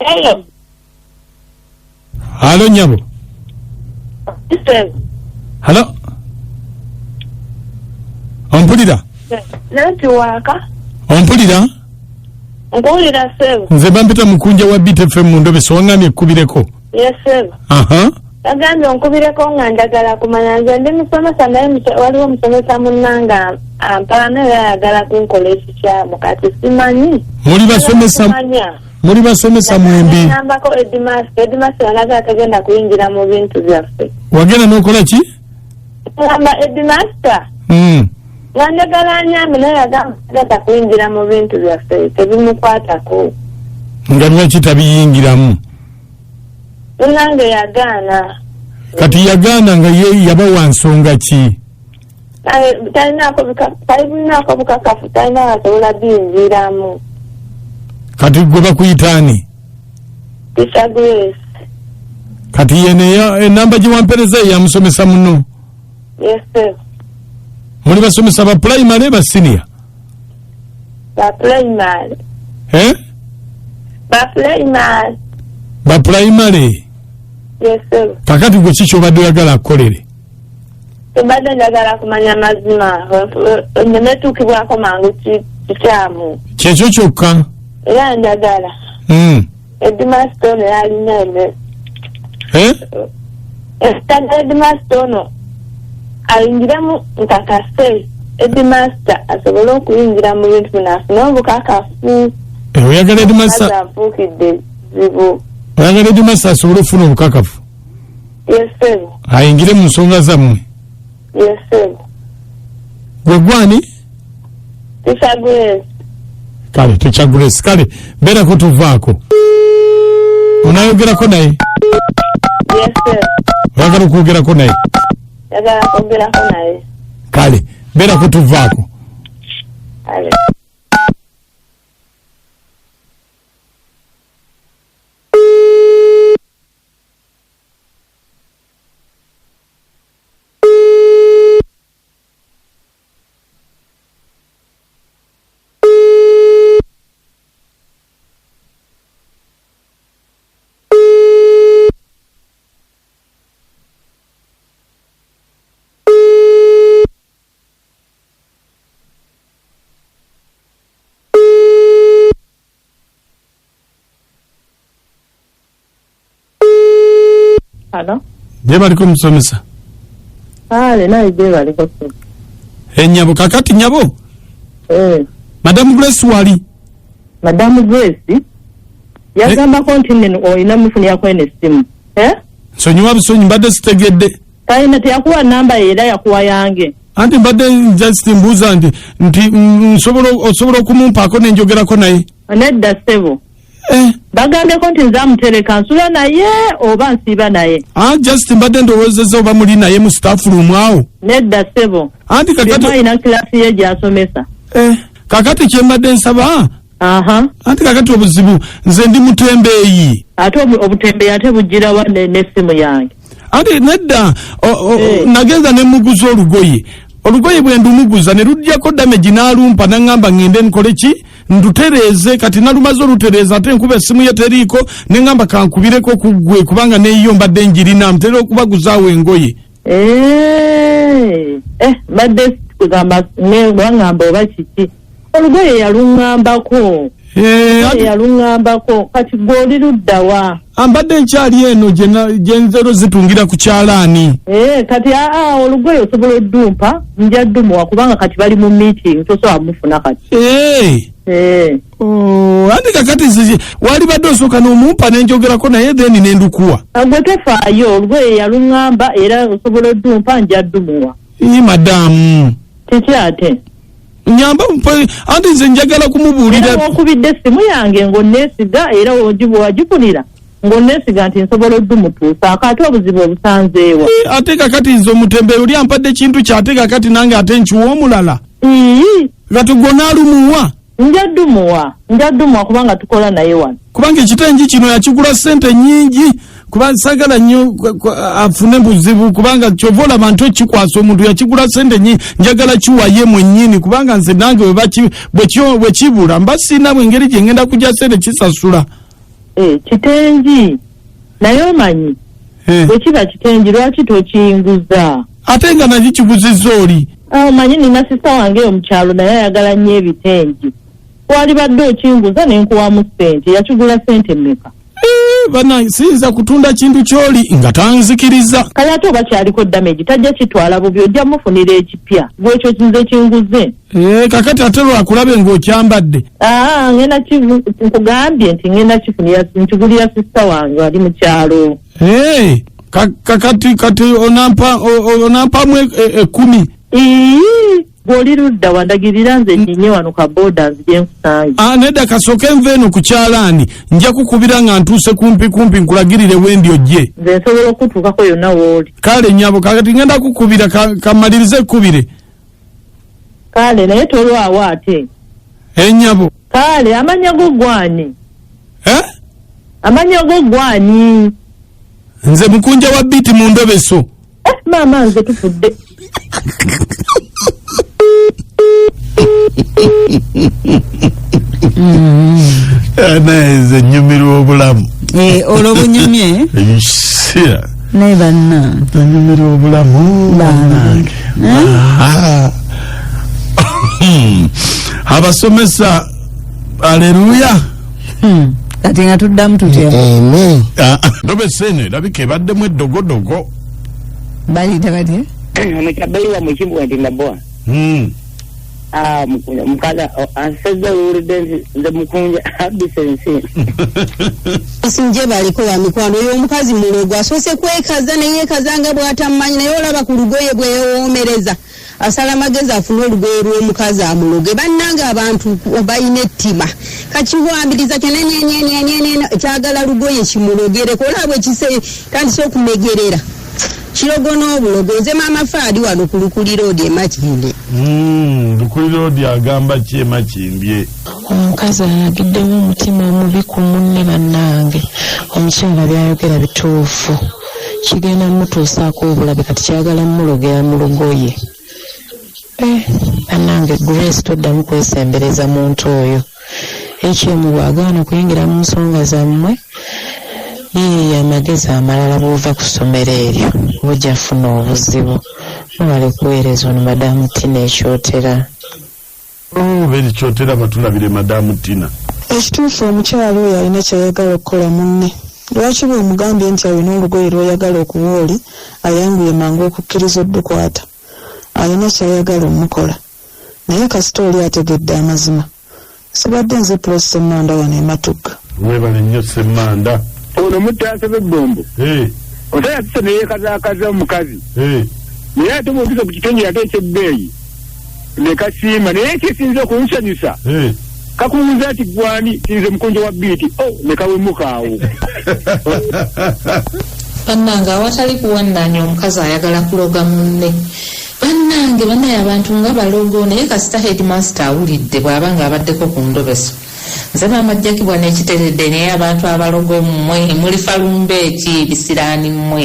Hello. Halo nyabo. Halo. Ompulira. Nanti waka. Ompulira. Mpulira sebo. Nze bampita mukunja wa BTFM mundobe sowangambye kubireko. Yes sebo. Aha. Agambye onkubireko nga njagala kumanya nze ndi musomesa naye waliwo musomesa munnanga ampalana yayagala kunkola ekikyamu kati simanyi. Muri basomesa mwembi. Nambako Edmas yalaga atagenda kuyingira mu bintu byaffe. Wagenda n'okola ki? Ngamba Edmaster. Njagala nyambe naye agamba kuyingira mu bintu byaffe tebimukwatako. Nga lwaki tabiyingiramu? Nange yagaana. Kati yagaana nga ye yabawa nsonga ki? Talinako bukakafu talina wasobola biyingiramu. Kati gwe bakuyitaani? Tisha Grace. Kati yene enamba gye wampereza yamusomesa muno? Yes sir. Muri basomesa ba primary ba senior? Ba primary. Ba primary. Yes sir. Kakati gwe kiki obadde oyagala akolere? Tebadde njagala kumanya mazima. Nemetuukibwako mangu kikyamu. Kyekyo kyokka? Era njagala. Edmaster ono yalina eme. Edmaster ono ayingiramu nkakase. Edmaster asobole okuyingira mu bintu binafuna obukakafu. Oyagala Edmaster afuukidde zibu. Oyagala Edmaster asobole okufuna obukakafu? Yes sir. Ayingire mu nsonga zammwe? Yes sir. Gwe gwani? Tisha Grace. Kale Tisha Grace, kale beerako tuvaako. Onaayogerako naye? Yes sir. Oyagala okwogerako naye? Yagala kwogerako naye. Kale beerako tuvaako. Kale. Hello? Je baliko musomesa? Naye je baliko. Nyabo kakati nyabo? Madam Grace wali? Madam Grace? Yagamba kontinent oyina mufuni yakwene simu. Sonyiwa bisonyi mbadde sitegedde. Kayina teyakuwa namba era yakuwa yange. Anti mbadde just mbuuza nti osobola okumumpaako nenjogerako naye? Nedda ssebo. Bagambeko nti nzamutereka nsula naye oba nsiiba naye. Just mbadde ndowoozezza oba muli naye mu staff room awo? Nedda ssebo. Anti kakati ayina kilasi ye gy'asomesa. Kakati kye mbadde nsaba? Anti kakati obuzibu nze ndi mutembeeyi. Ate obutembeeyi ate bujjirawa n'essimu yange? Anti nedda nagenza ne muguza olugoye bwe ndumuguza ne lujjako damage n'alumpa n'angamba ngende nkole ki? Ndutereeze kati nalumaze olutereeza ate nkuba essimu ye teriiko ne ngamba kankubireko ku ggwe kubanga neeyo mbadde njirina mutera okubaguzaawo engoye. Mbadde kugamba ngamba oba kiki olugoye yaluŋŋambako. Yaluŋŋambako kati gw'oli luddawa? Mbadde nkyali eno gye nzero zitungira ku kyalaani. Kati olugoye osobola oddumpa nja ddumuwa kubanga kati bali mu meeting tosobola mufuna kati. Anti kakati wali badde osooka n'omumpa nenjogerako naye then nendukuwa. Gwe tofaayo olugoye yaluŋŋamba era osobola oddumpa nja ddumuwa. Madamu. Kiki ate? Nyamba anti nze njagala kumubuulira. Era okubidde essimu yange ng'onneesiga era wagipulira ng'onneesiga nti nsobola oddumutuusa ate obuzibu obusanzeewa. Ate kakati nze omutembeero oli ampadde kintu kyate kakati nange ate nkiwa omulala. Kati gwe onaalumuwa? Nja ddumuwa kubanga tukola naye wano. Kubanga ekitengi kino yakigula ssente nnyingi kuba sagala nnyo afune buzibu kubanga kyova olaba nti okikwasa omuntu yakigula ssente nnyingi njagala kiwaye mwennyini kubanga nze nange bwe kibula mba sinamu engeri gye ngenda kujja ssente kisasula. kitengi naye omanyi bwe kiba kitengi lwaki tokiyinguza ate nga nakyo kibuzizza oli omanyi nina sista wange omukyalo naye ayagala nnyo ebitengi wali badde okiyinguza nenkuwamu ssente yakigula ssente mmeka bana siyinza kutunda kintu kyoli nga tanzikiriza kale ate oba kyaliko damage tajja kitwala bubi ojja mufunira ekipya gwekyo kinze kinguze kakati ate lwakulabe ng'okyambadde ngenda nkugambye nti ngenda kifunira nkigulira sista wange wali mu kyalo kati onampamu 10 gwoli ludda wandagirira nze nyinye wano ka boda nzije nkusange nedda kasooke nve eno ku kyalaani nja kukubira nga ntuuse kumpi nkulagirire wendi ojje nze nsobola okutuukako yonna wooli kale nyabo kakati ngenda kukubira kamalirize ekkubire kale naye tolwawo ate ennyabo kale amanya go gwani amanya go gwani nze mukunja wa biiti mu ndobeso maama nze tufudde naye nyumirwa obulamu olwo bunyumye naye banna nyumirwa obulamu banange abasomesa aleluya kati nga tuddamu tutya ndobesa eno erabika ebaddemu eddogodogo balita batya omukyabbayiwa mukimbwa nti naboa mukaza asezza owulidde nze mukunja abisensi asinje baliko wa mikwano y'omukazi mulogo asoose kwekaza neyeekaza nga bw'atamanyi naye olaba ku lugoye bweyewoomereza asala magezi afune olugoye lw'omukazi amuloge bannanga abantu balina ettima kakiwambiriza kyenenyenyenyenyenyen kyagala lugoye kimulogereko olaba ekise tandise okumegerera kirogo n'obulogo nze maama faali wano ku lukuliroodi emakinde lukuliroodi agamba ki emakimbye omukazi alagiddewo omutima omubi ku munne bannange omukyala byayogera bituufu kigenda mutuusaako obulabe kati kyagala mulogera mu lugoye bannange Grace toddamu kwesembereza muntu oyo ekyemu bw'agaana kuyingira mu nsonga zammwe yiye amagezi amalala bw'ova ku ssomero eryo bujja funa obuzibu mubale kuweereza ono madamu Tina ekyotera beri kyotera batulabire madamu Tina ekituufu omukyalo oyo alina kyayagala okukola munne lwaki bwe omugambye nti alina olugoye lw'oyagala okuwa oli ayanguye mangu okukkiriza oddukwata alina kyayagala omukola naye kasita oli ategedde amazima sibadde nze Prof Semmanda wano ematugga webale nnyo Semmanda ono mutaasa b'eggombo osaya tusa neyeekazakaza omukazi naye ate bwotisa ku kitongole ate ekyebbeeyi nekasiima naye kyesinza okunsanyusa kakubuuza ati gwani tinze mukonjo wa biiti nekawemukaawo bannange awatali kuwannanya omukazi ayagala kuloga munne bannange abantu nga balogo naye kasita headmaster awulidde bw'aba nga abaddeko ku ndobeso nze maama jjakibwa n'ekiteredde naye abantu abalogo mmwe muli falumbeeki bisiraani mmwe